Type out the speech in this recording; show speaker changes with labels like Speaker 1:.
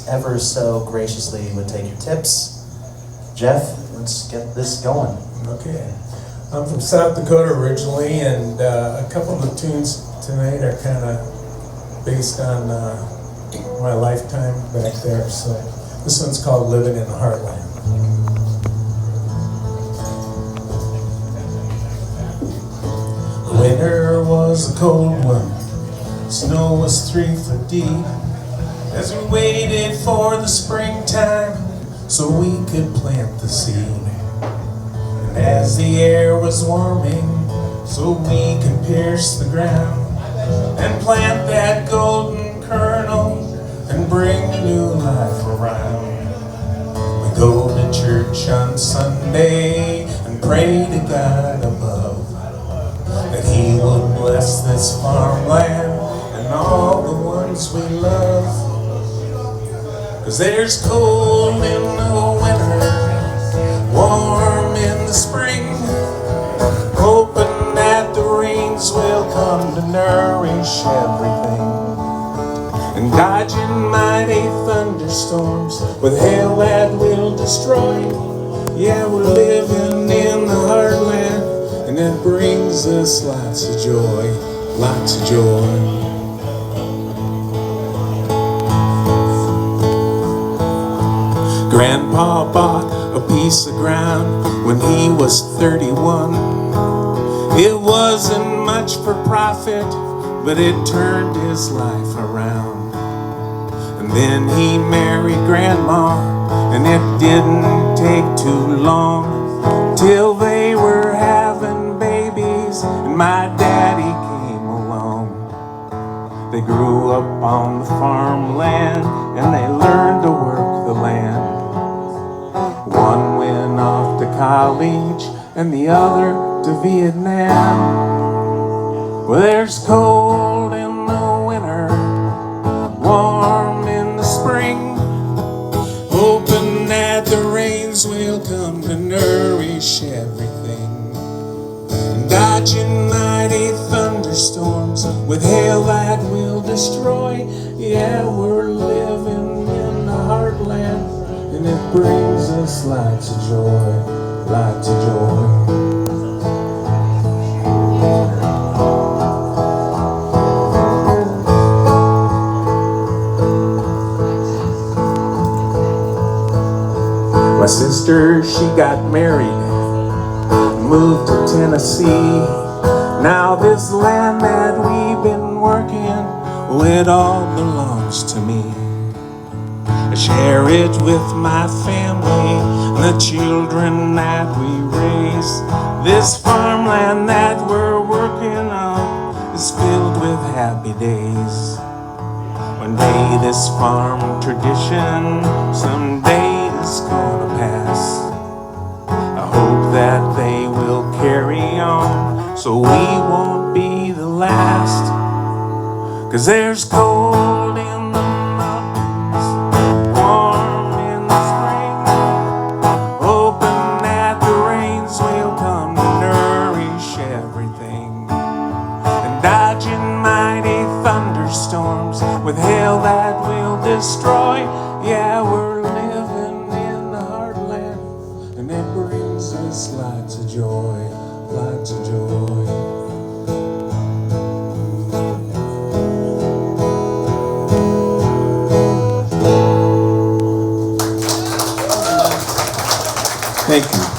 Speaker 1: ever so graciously would take your tips. Jeff, let's get this going.
Speaker 2: Okay. I'm from South Dakota originally, and a couple of the tunes tonight are kind of based on my lifetime back there. So this one's called Living in the Heartland. Winter was a cold one, snow was 3 foot deep, as we waited for the springtime so we could plant the seed. And as the air was warming so we could pierce the ground and plant that golden kernel and bring new life around. We go to church on Sunday and pray to God above that He would bless this farmland and all the ones we love. 'Cause there's cold in the winter, warm in the spring, hoping that the rains will come to nourish everything. And dodging mighty thunderstorms with hail that will destroy. Yeah, we're living in the heartland, and it brings us lots of joy, lots of joy. Grandpa bought a piece of ground when he was 31. It wasn't much for profit, but it turned his life around. And then he married Grandma, and it didn't take too long till they were having babies, and my daddy came along. They grew up on the farmland, and they learned to work the land. One went off to college, and the other to Vietnam. Well, there's cold in the winter, warm in the spring, hoping that the rains will come to nourish everything. And dodging mighty thunderstorms with hail that will destroy. Yeah, we're living in the heartland, and it brings us lots of joy, lots of joy. My sister, she got married, moved to Tennessee. Now this land that we've been working, oh, it all belongs to me. I share it with my family and the children that we raise. This farmland that we're working on is filled with happy days. One day this farm tradition someday is gonna pass. I hope that they will carry on so we won't be the last. 'Cause there's cold in the mountains, warm in the spring, hoping that the rains will come to nourish everything. And dodging mighty thunderstorms with hail that will destroy. Yeah, we're living in the heartland, and it brings us lots of joy, lots of joy. Thank you.